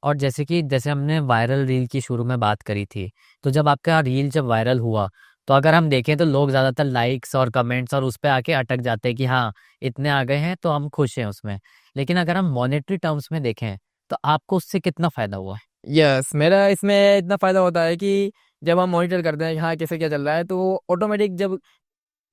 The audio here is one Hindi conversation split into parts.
और जैसे हमने वायरल रील की शुरू में बात करी थी, तो जब आपका रील जब वायरल हुआ, तो अगर हम देखें तो लोग ज्यादातर लाइक्स और कमेंट्स और उस पे आके अटक जाते हैं कि हाँ इतने आ गए हैं तो हम खुश हैं उसमें। लेकिन अगर हम मॉनेटरी टर्म्स में देखें तो आपको उससे कितना फायदा हुआ? यस, मेरा इसमें इतना फ़ायदा होता है कि जब हम मॉनिटर करते हैं कि हाँ कैसे क्या चल रहा है, तो ऑटोमेटिक जब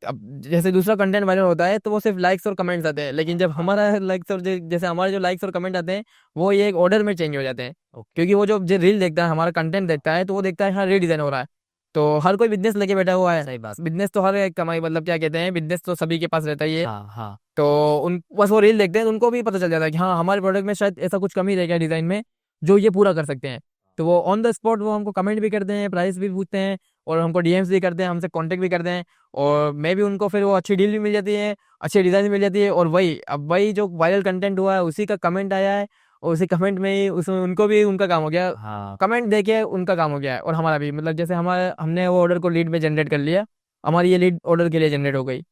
अब जैसे दूसरा कंटेंट वायरल होता है तो वो सिर्फ लाइक्स और कमेंट्स आते हैं, लेकिन जब हमारा लाइक्स और जैसे हमारे जो लाइक्स और कमेंट आते हैं वो ये एक ऑर्डर में चेंज हो जाते हैं। ओके। क्योंकि वो जो रील देखता है, हमारा कंटेंट देखता है, तो वो देखता है हाँ रीडिज़ाइन हो रहा है। तो हर कोई बिजनेस लेके बैठा हुआ है। सही बात। बिजनेस तो हर एक कमाई, मतलब क्या कहते हैं, बिजनेस तो सभी के पास रहता ही है। हाँ हाँ। तो उन बस वो रील देखते हैं तो उनको भी पता चल जाता है कि हाँ हमारे प्रोडक्ट में शायद ऐसा कुछ कमी रह गया डिज़ाइन में जो ये पूरा कर सकते हैं। तो वो ऑन द स्पॉट वो हमको कमेंट भी करते हैं, प्राइस भी पूछते हैं, और हमको डीएम्स भी करते हैं, हमसे कांटेक्ट भी करते हैं। और मैं भी उनको फिर वो अच्छी डील भी मिल जाती है, अच्छी डिज़ाइन भी मिल जाती है। और वही जो वायरल कंटेंट हुआ है उसी का कमेंट आया है, और उसी कमेंट में ही उसमें उनको भी उनका काम हो गया। हाँ। कमेंट देके उनका काम हो गया है और हमारा भी, मतलब जैसे हमारे हमने वो ऑर्डर को लीड में जनरेट कर लिया, हमारी ये लीड ऑर्डर के लिए जनरेट हो गई,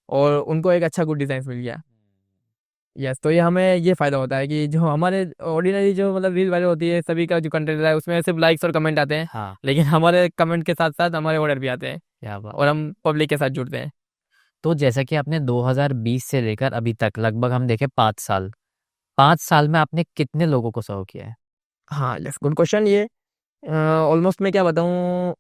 और उनको एक अच्छा गुड डिज़ाइन मिल गया। यस, तो ये हमें ये फायदा होता है कि जो हमारे ऑर्डिनरी जो मतलब रील वायरल होती है, सभी का जो कंटेंट रहता है उसमें सिर्फ लाइक्स और कमेंट आते हैं, हाँ। लेकिन हमारे कमेंट के साथ साथ हमारे ऑर्डर भी आते हैं, क्या बात। और हम पब्लिक के साथ जुड़ते हैं। तो जैसा कि आपने 2020 से लेकर अभी तक लगभग हम देखें 5 साल, 5 साल में आपने कितने लोगों को सर्व किया है? हाँ यस, गुड क्वेश्चन। ये ऑलमोस्ट मैं क्या बताऊँ,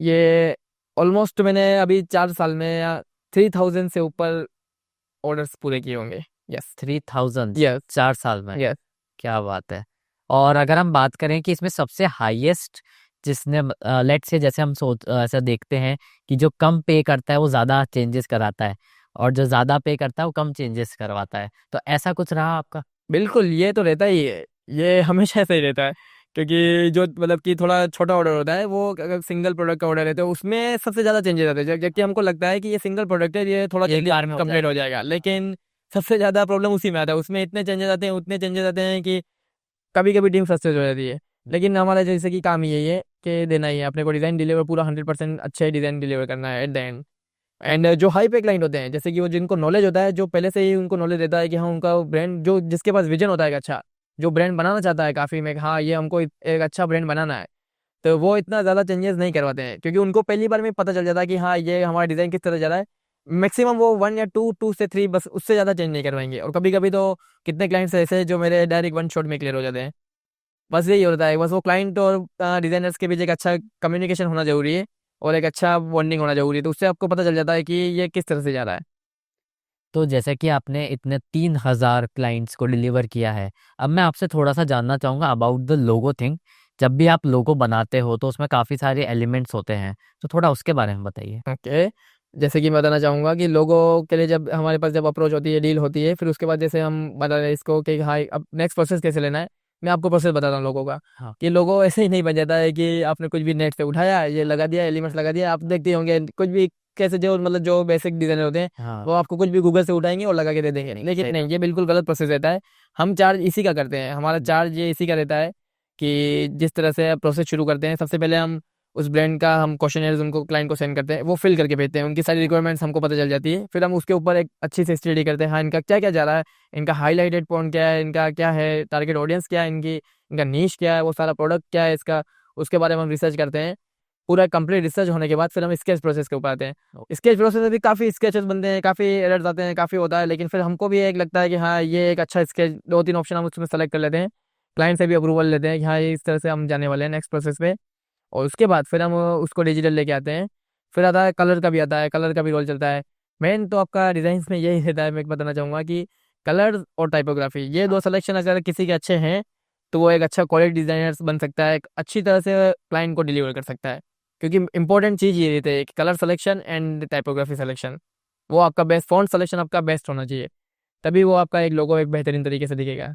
ये ऑलमोस्ट मैंने अभी 4 साल में या 3000 से ऊपर ऑर्डर्स पूरे किए होंगे। यस। 3000? यस। 4 साल में? यस। क्या बात है। और अगर हम बात करें कि इसमें सबसे हाईएस्ट जिसने, लेट्स से जैसे हम ऐसा देखते हैं कि जो कम पे करता है वो ज्यादा चेंजेस कराता है, और जो ज्यादा पे करता है वो कम चेंजेस करवाता है, तो ऐसा कुछ रहा आपका? बिल्कुल, ये तो रहता ही है, ये हमेशा ऐसा ही रहता है। क्योंकि जो मतलब कि थोड़ा छोटा ऑर्डर होता है, वो अगर सिंगल प्रोडक्ट का ऑर्डर है तो उसमें सबसे ज़्यादा चेंजेस आते हैं, जबकि हमको लगता है कि ये सिंगल प्रोडक्ट है, ये थोड़ा एक जल्दी बार में हो कंप्लीट हो जाएगा। जाएगा, लेकिन सबसे ज़्यादा प्रॉब्लम उसी में आता है। उसमें इतने चेंजेस आते हैं, उतने चेंजेस आते हैं कि कभी कभी टीम सक्सेस हो जाती है। लेकिन हमारा जैसे कि काम यही है कि देना ही है अपने को डिज़ाइन डिलीवर, पूरा 100% अच्छा ही डिज़ाइन डिलीवर करना है एट द एंड। एंड जो हाई पे क्लाइंट होते हैं, जैसे कि वो जिनको नॉलेज होता है, जो पहले से ही उनको नॉलेज रहता है कि हाँ उनका ब्रांड, जो जिसके पास विजन होता है एक अच्छा, जो ब्रांड बनाना चाहता है काफ़ी में, कि हाँ ये हमको एक अच्छा ब्रांड बनाना है, तो वो इतना ज़्यादा चेंजेस नहीं करवाते हैं, क्योंकि उनको पहली बार में पता चल जाता है कि हाँ ये हमारा डिज़ाइन किस तरह जा रहा है। मैक्सिमम वो 1 या 2 से 3, बस उससे ज़्यादा चेंज नहीं करवाएंगे। और कभी कभी तो कितने क्लाइंट्स ऐसे हैं जो मेरे डायरेक्ट वन शॉट में क्लियर हो जाते हैं। बस यही होता है, बस वो क्लाइंट और डिजाइनर्स के बीच एक अच्छा कम्युनिकेशन होना जरूरी है, और एक अच्छा बॉन्डिंग होना जरूरी है, तो उससे आपको पता चल जाता है कि ये किस तरह से जा रहा है। तो जैसे कि आपने इतने 3000 क्लाइंट्स को डिलीवर किया है, अब मैं आपसे थोड़ा सा जानना चाहूंगा अबाउट द लोगो थिंग। जब भी आप लोगो बनाते हो तो उसमें काफी सारे एलिमेंट्स होते हैं, तो थोड़ा उसके बारे में बताइए। ओके, जैसे कि मैं बताना चाहूँगा कि लोगों के लिए जब हमारे पास जब अप्रोच होती है, डील होती है, फिर उसके बाद जैसे हम बता रहे हैं इसको कि हाँ अब नेक्स्ट प्रोसेस कैसे लेना है, मैं आपको प्रोसेस बताता हूँ लोगों का। हाँ। कि लोगो ऐसे ही नहीं बन जाता है कि आपने कुछ भी नेट से उठाया, ये लगा दिया, एलिमेंट्स लगा दिया। आप देखते होंगे कुछ भी, कैसे जो मतलब जो बेसिक डिजाइनर होते हैं, हाँ। वो आपको कुछ भी गूगल से उठाएंगे और लगा के दे देंगे, लेकिन सही नहीं, बात। ये बिल्कुल गलत प्रोसेस रहता है। हम चार्ज इसी का करते हैं, हमारा चार्ज ये इसी का रहता है कि जिस तरह से प्रोसेस शुरू करते हैं, सबसे पहले हम उस ब्रांड का हम क्वेश्चनर्स उनको क्लाइंट को सेंड करते हैं, वो फिल करके भेजते हैं, उनकी सारी रिक्वायरमेंट्स हमको पता चल जाती है। फिर हम उसके ऊपर एक अच्छी से स्टडी करते हैं, हाँ इनका क्या क्या जा रहा है, इनका हाईलाइटेड पॉइंट क्या है, इनका क्या है टारगेट ऑडियंस, क्या है इनकी, इनका नीश क्या है, वो सारा प्रोडक्ट क्या है इसका, उसके बारे में हम रिसर्च करते हैं। पूरा कंप्लीट रिसर्च होने के बाद फिर हम स्केच प्रोसेस के ऊपर आते हैं। स्केच प्रोसेस में भी काफ़ी स्केचेस बनते हैं, काफ़ी एरर्स आते हैं, काफ़ी होता है, लेकिन फिर हमको भी एक लगता है कि हाँ ये एक अच्छा स्केच, 2-3 ऑप्शन हम उसमें सेलेक्ट कर लेते हैं, क्लाइंट से भी अप्रूवल लेते हैं कि हाँ ये इस तरह से हम जाने वाले हैं नेक्स्ट प्रोसेस पे। और उसके बाद फिर हम उसको डिजिटल लेके आते हैं। फिर आता है कलर का भी, आता है कलर का भी रोल चलता है। मेन तो आपका डिजाइन में यही रहता है, मैं बताना चाहूँगा कि कलर और टाइपोग्राफी, ये दो सिलेक्शन अगर किसी के अच्छे हैं तो वो एक अच्छा क्वालिटी डिजाइनर बन सकता है, एक अच्छी तरह से क्लाइंट को डिलीवर कर सकता है। क्योंकि इंपॉर्टेंट चीज़ ये रहती है कि colour selection and typography selection, वो आपका बेस्ट, फॉन्ट सिलेक्शन आपका बेस्ट होना चाहिए, तभी वो आपका एक लोगो एक बेहतरीन तरीके से दिखेगा।